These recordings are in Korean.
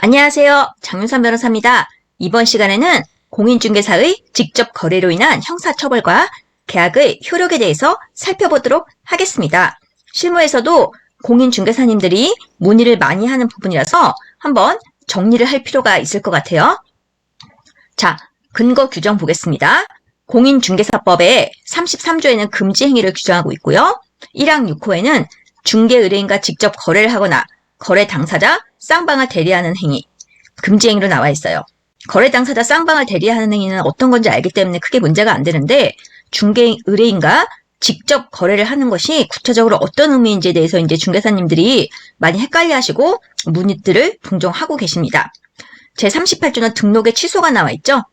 안녕하세요. 장윤선 변호사입니다. 이번 시간에는 공인중개사의 직접 거래로 인한 형사처벌과 계약의 효력에 대해서 살펴보도록 하겠습니다. 실무에서도 공인중개사님들이 문의를 많이 하는 부분이라서 한번 정리를 할 필요가 있을 것 같아요. 자, 근거 규정 보겠습니다. 공인중개사법의 33조에는 금지 행위를 규정하고 있고요. 1항 6호에는 중개 의뢰인과 직접 거래를 하거나 거래 당사자, 쌍방을 대리하는 행위, 금지 행위로 나와 있어요. 거래 당사자, 쌍방을 대리하는 행위는 어떤 건지 알기 때문에 크게 문제가 안 되는데 중개 의뢰인과 직접 거래를 하는 것이 구체적으로 어떤 의미인지에 대해서 이제 중개사님들이 많이 헷갈려하시고 문의들을 종종 하고 계십니다. 제38조는 등록의 취소가 나와 있죠.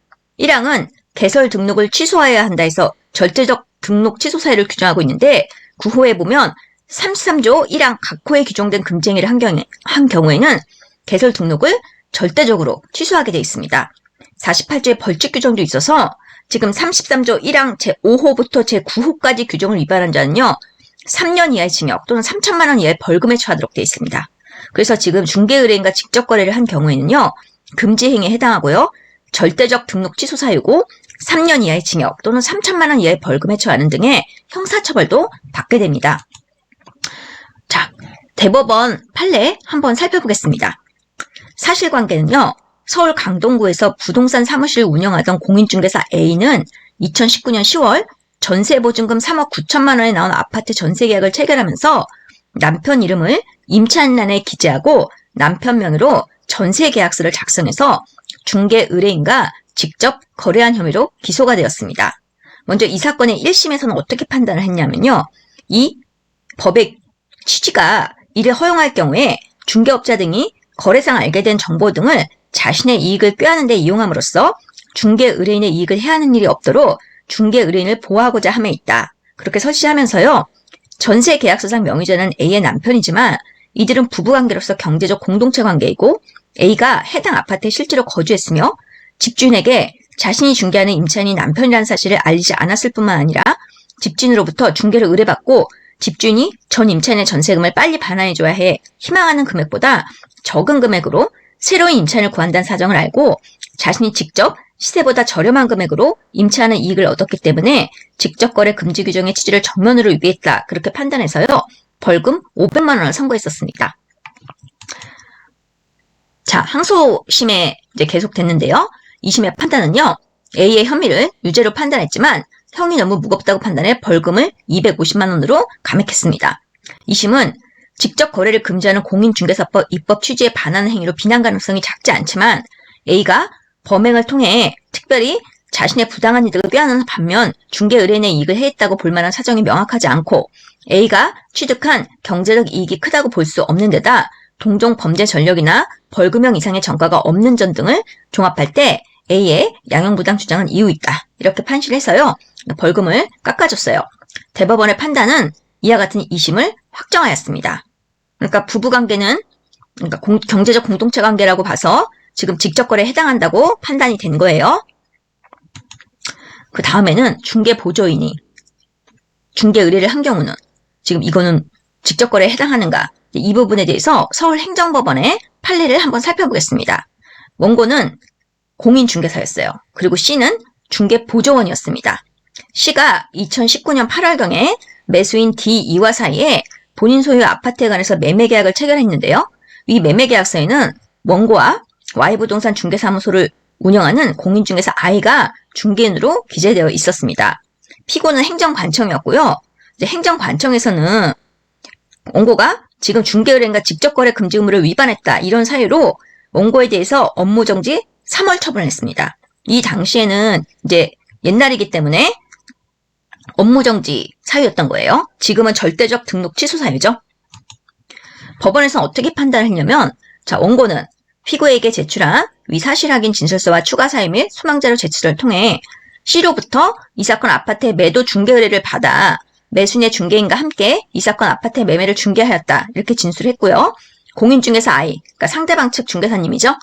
1항은 개설 등록을 취소해야 한다 해서 절대적 등록 취소 사유를 규정하고 있는데 9호에 보면 33조 1항 각 호에 규정된 금지 행위를 한 경우에는 개설 등록을 절대적으로 취소하게 되어 있습니다. 48조에 벌칙 규정도 있어서 지금 33조 1항 제5호부터 제9호까지 규정을 위반한 자는요. 3년 이하의 징역 또는 3천만 원 이하의 벌금에 처하도록 되어 있습니다. 그래서 지금 중개의뢰인과 직접 거래를 한 경우에는요. 금지 행위에 해당하고요. 절대적 등록 취소 사유고 3년 이하의 징역 또는 3천만 원 이하의 벌금에 처하는 등의 형사처벌도 받게 됩니다. 자, 대법원 판례 한번 살펴보겠습니다. 사실관계는요. 서울 강동구에서 부동산 사무실을 운영하던 공인중개사 A는 2019년 10월 전세보증금 3억 9천만 원에 나온 아파트 전세계약을 체결하면서 남편 이름을 임차인란에 기재하고 남편 명의로 전세계약서를 작성해서 중개 의뢰인과 직접 거래한 혐의로 기소가 되었습니다. 먼저 이 사건의 1심에서는 어떻게 판단을 했냐면요. 이 법의 취지가 이를 허용할 경우에 중개업자 등이 거래상 알게 된 정보 등을 자신의 이익을 꾀하는 데 이용함으로써 중개 의뢰인의 이익을 해하는 일이 없도록 중개 의뢰인을 보호하고자 함에 있다. 그렇게 설치하면서요. 전세 계약서상 명의자는 A의 남편이지만 이들은 부부관계로서 경제적 공동체 관계이고 A가 해당 아파트에 실제로 거주했으며 집주인에게 자신이 중개하는 임차인이 남편이라는 사실을 알리지 않았을 뿐만 아니라 집주인으로부터 중개를 의뢰받고 집주인이 전 임차인의 전세금을 빨리 반환해줘야 해 희망하는 금액보다 적은 금액으로 새로운 임차인을 구한다는 사정을 알고 자신이 직접 시세보다 저렴한 금액으로 임차하는 이익을 얻었기 때문에 직접 거래 금지 규정의 취지를 정면으로 위배했다. 그렇게 판단해서요. 벌금 500만 원을 선고했었습니다. 자, 항소심에 이제 계속됐는데요. 2심의 판단은요. A의 혐의를 유죄로 판단했지만 형이 너무 무겁다고 판단해 벌금을 250만 원으로 감액했습니다. 2심은 직접 거래를 금지하는 공인중개사법 입법 취지에 반하는 행위로 비난 가능성이 작지 않지만 A가 범행을 통해 특별히 자신의 부당한 이득을 꾀하는 반면 중개 의뢰인의 이익을 해했다고 볼 만한 사정이 명확하지 않고 A가 취득한 경제적 이익이 크다고 볼 수 없는 데다 동종 범죄 전력이나 벌금형 이상의 전과가 없는 점 등을 종합할 때 A의 양형부당 주장은 이유 있다. 이렇게 판시를 해서요. 벌금을 깎아줬어요. 대법원의 판단은 이와 같은 2심을 확정하였습니다. 그러니까 부부관계는 경제적 공동체 관계라고 봐서 지금 직접 거래에 해당한다고 판단이 된 거예요. 그 다음에는 중개 보조인이 중개 의뢰를 한 경우는 지금 이거는 직접 거래에 해당하는가 이 부분에 대해서 서울행정법원의 판례를 한번 살펴보겠습니다. 원고는 공인중개사였어요. 그리고 C는 중개보조원이었습니다. C가 2019년 8월경에 매수인 D2와 사이에 본인 소유 아파트에 관해서 매매계약을 체결했는데요. 이 매매계약서에는 원고와 Y부동산 중개사무소를 운영하는 공인중개사 I가 중개인으로 기재되어 있었습니다. 피고는 행정관청이었고요. 이제 행정관청에서는 원고가 지금 중개의뢰인과 직접 거래 금지 의무를 위반했다. 이런 사유로 원고에 대해서 업무정지 3월 처분을 했습니다. 이 당시에는 이제 옛날이기 때문에 업무정지 사유였던 거예요. 지금은 절대적 등록 취소 사유죠. 법원에서는 어떻게 판단을 했냐면 자, 원고는 피고에게 제출한 위 사실 확인 진술서와 추가 사유 및 수망자료 제출을 통해 C로부터 이 사건 아파트의 매도 중개 의뢰를 받아 매수인의 중개인과 함께 이 사건 아파트의 매매를 중개하였다. 이렇게 진술했고요. 공인중개사 I, 그러니까 상대방 측 중개사님이죠.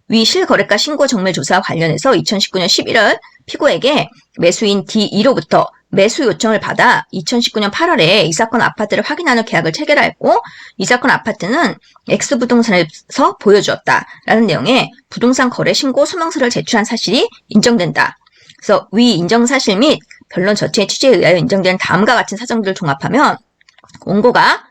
위 실거래가 신고 정밀 조사와 관련해서 2019년 11월 피고에게 매수인 D2로부터 매수 요청을 받아 2019년 8월에 이 사건 아파트를 확인하는 계약을 체결하였고 이 사건 아파트는 X부동산에서 보여주었다라는 내용의 부동산 거래 신고 소명서를 제출한 사실이 인정된다. 그래서 위 인정사실 및 변론 전체의 취지에 의하여 인정된 다음과 같은 사정들을 종합하면 원고가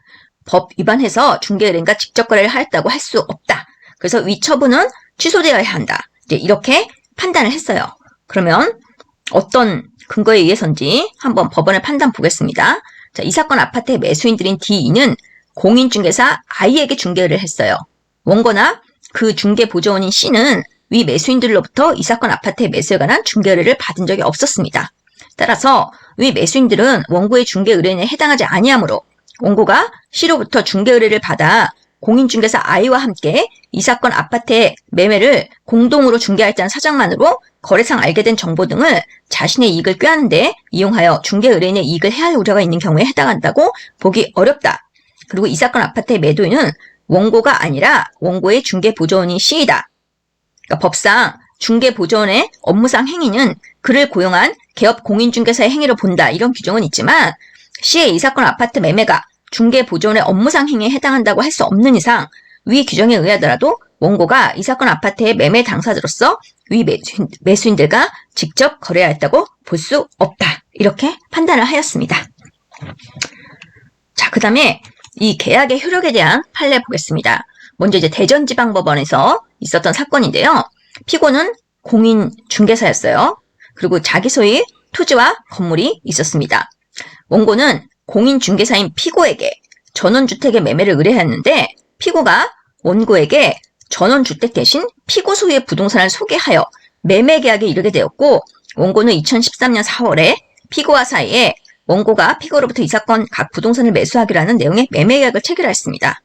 법 위반해서 중개의뢰인과 직접 거래를 하였다고 할 수 없다. 그래서 위 처분은 취소되어야 한다. 이제 이렇게 판단을 했어요. 그러면 어떤 근거에 의해서인지 한번 법원의 판단 보겠습니다. 자, 이 사건 아파트의 매수인들인 D2는 공인중개사 I에게 중개를 했어요. 원고나 그 중개보조원인 C는 위 매수인들로부터 이 사건 아파트의 매수에 관한 중개 의뢰를 받은 적이 없었습니다. 따라서 위 매수인들은 원고의 중개 의뢰에 해당하지 아니하므로 원고가 C로부터 중개 의뢰를 받아 공인중개사 I와 함께 이 사건 아파트의 매매를 공동으로 중개하였다는 사정만으로 거래상 알게 된 정보 등을 자신의 이익을 꾀하는 데 이용하여 중개 의뢰인의 이익을 해할 우려가 있는 경우에 해당한다고 보기 어렵다. 그리고 이 사건 아파트의 매도인은 원고가 아니라 원고의 중개보조원인 C이다. 그러니까 법상 중개보조원의 업무상 행위는 그를 고용한 개업 공인중개사의 행위로 본다. 이런 규정은 있지만 C의 이 사건 아파트 매매가 중개보조원의 업무상 행위에 해당한다고 할 수 없는 이상 위 규정에 의하더라도 원고가 이 사건 아파트의 매매 당사자로서 위 매수인들과 직접 거래하였다고 볼 수 없다. 이렇게 판단을 하였습니다. 자, 그 다음에 이 계약의 효력에 대한 판례 보겠습니다. 먼저 이제 대전지방법원에서 있었던 사건인데요. 피고는 공인중개사였어요. 그리고 자기 소유의 토지와 건물이 있었습니다. 원고는 공인중개사인 피고에게 전원주택의 매매를 의뢰했는데 피고가 원고에게 전원주택 대신 피고 소유의 부동산을 소개하여 매매 계약에 이르게 되었고 원고는 2013년 4월에 피고와 사이에 원고가 피고로부터 이 사건 각 부동산을 매수하기로 는 내용의 매매 계약을 체결하였습니다.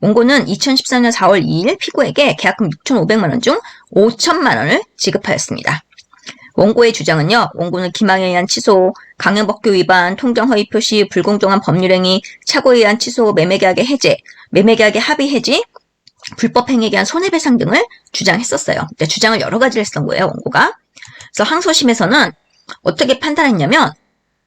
원고는 2013년 4월 2일 피고에게 계약금 6,500만 원 중 5천만 원을 지급하였습니다. 원고의 주장은요. 원고는 기망에 의한 취소, 강행법규 위반, 통정허위 표시, 불공정한 법률행위, 착오에 의한 취소, 매매계약의 해제, 매매계약의 합의 해지, 불법행위에 의한 손해배상 등을 주장했었어요. 주장을 여러 가지를 했던 거예요. 원고가. 그래서 항소심에서는 어떻게 판단했냐면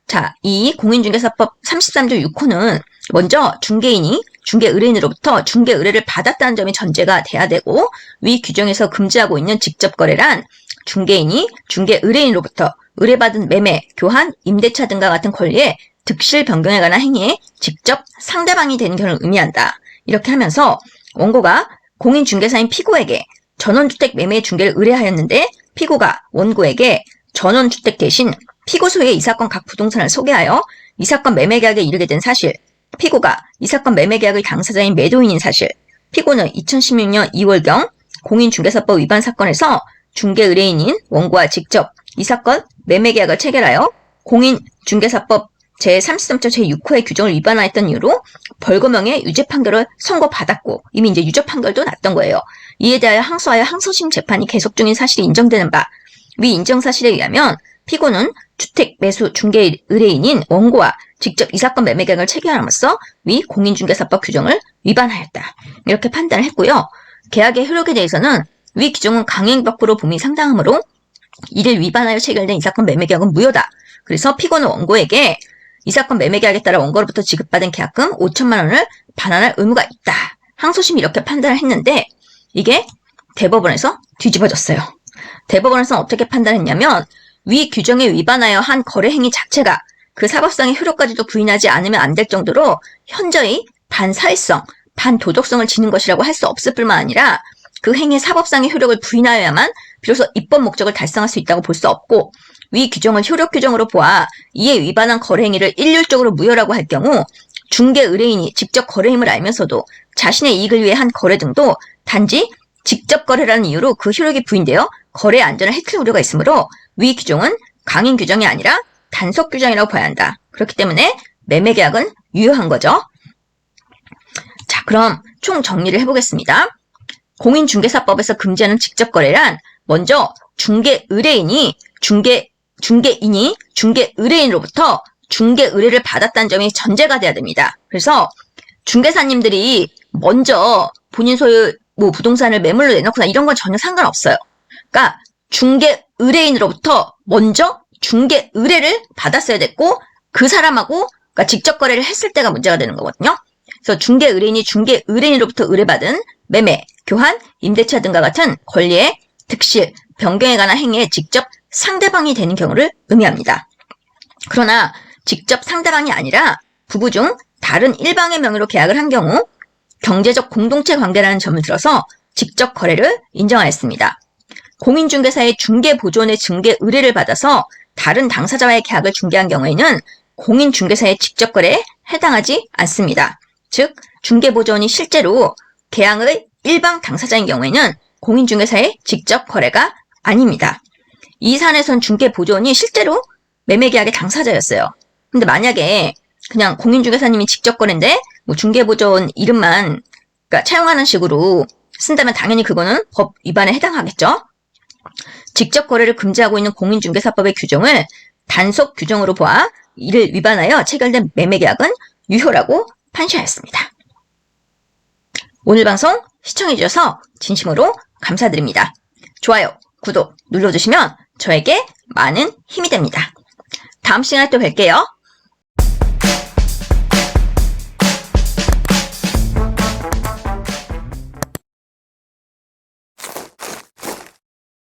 자, 이 공인중개사법 33조 6호는 먼저 중개인이 중개 의뢰인으로부터 중개 의뢰를 받았다는 점이 전제가 돼야 되고 위 규정에서 금지하고 있는 직접 거래란 중개인이 중개 의뢰인으로부터 의뢰받은 매매, 교환, 임대차 등과 같은 권리의 득실 변경에 관한 행위에 직접 상대방이 되는 경우를 의미한다. 이렇게 하면서 원고가 공인중개사인 피고에게 전원주택 매매 중개를 의뢰하였는데 피고가 원고에게 전원주택 대신 피고 소유의 이 사건 각 부동산을 소개하여 이 사건 매매 계약에 이르게 된 사실, 피고가 이 사건 매매 계약의 당사자인 매도인인 사실, 피고는 2016년 2월경 공인중개사법 위반 사건에서 중개 의뢰인인 원고와 직접 이 사건 매매 계약을 체결하여 공인중개사법 제33조 제6호의 규정을 위반하였던 이유로 벌금형의 유죄 판결을 선고받았고 이미 이제 유죄 판결도 났던 거예요. 이에 대하여 항소하여 항소심 재판이 계속 중인 사실이 인정되는 바, 위 인정 사실에 의하면 피고는 주택 매수 중개 의뢰인인 원고와 직접 이 사건 매매 계약을 체결함으로써 위 공인중개사법 규정을 위반하였다. 이렇게 판단을 했고요. 계약의 효력에 대해서는 위 규정은 강행법규로 봄이 상당하므로 이를 위반하여 체결된 이 사건 매매 계약은 무효다. 그래서 피고는 원고에게 이 사건 매매 계약에 따라 원고로부터 지급받은 계약금 5천만 원을 반환할 의무가 있다. 항소심이 이렇게 판단을 했는데 이게 대법원에서 뒤집어졌어요. 대법원에서는 어떻게 판단했냐면 위 규정에 위반하여 한 거래 행위 자체가 그 사법상의 효력까지도 부인하지 않으면 안 될 정도로 현저히 반사회성, 반도덕성을 지닌 것이라고 할 수 없을 뿐만 아니라 그 행위의 사법상의 효력을 부인하여야만 비로소 입법 목적을 달성할 수 있다고 볼 수 없고 위 규정을 효력 규정으로 보아 이에 위반한 거래 행위를 일률적으로 무효라고 할 경우 중개 의뢰인이 직접 거래임을 알면서도 자신의 이익을 위해 한 거래 등도 단지 직접 거래라는 이유로 그 효력이 부인되어 거래 안전을 해칠 우려가 있으므로 위 규정은 강행 규정이 아니라 단속 규정이라고 봐야 한다. 그렇기 때문에 매매 계약은 유효한 거죠. 자, 그럼 총 정리를 해보겠습니다. 공인중개사법에서 금지하는 직접 거래란 먼저 중개 의뢰인이 중개 의뢰인으로부터 중개 의뢰를 받았다는 점이 전제가 돼야 됩니다. 그래서 중개사님들이 먼저 본인 소유 부동산을 매물로 내놓거나 이런 건 전혀 상관없어요. 그러니까 중개 의뢰인으로부터 먼저 중개 의뢰를 받았어야 됐고 그 사람하고 그러니까 직접 거래를 했을 때가 문제가 되는 거거든요. 그래서 중개 의뢰인이 중개 의뢰인으로부터 의뢰받은 매매, 교환, 임대차 등과 같은 권리의 득실, 변경에 관한 행위에 직접 상대방이 되는 경우를 의미합니다. 그러나 직접 상대방이 아니라 부부 중 다른 일방의 명의로 계약을 한 경우 경제적 공동체 관계라는 점을 들어서 직접 거래를 인정하였습니다. 공인중개사의 중개보조원의 중개 의뢰를 받아서 다른 당사자와의 계약을 중개한 경우에는 공인중개사의 직접 거래에 해당하지 않습니다. 즉, 중개보조원이 실제로 계약의 일방 당사자인 경우에는 공인중개사의 직접 거래가 아닙니다. 이 사안에선 중개보조원이 실제로 매매계약의 당사자였어요. 근데 만약에 그냥 공인중개사님이 직접 거래인데 뭐 중개보조원 이름만 그러니까 차용하는 식으로 쓴다면 당연히 그거는 법 위반에 해당하겠죠. 직접 거래를 금지하고 있는 공인중개사법의 규정을 단속 규정으로 보아 이를 위반하여 체결된 매매계약은 유효라고 판시하였습니다. 오늘 방송 시청해주셔서 진심으로 감사드립니다. 좋아요, 구독 눌러주시면 저에게 많은 힘이 됩니다. 다음 시간에 또 뵐게요.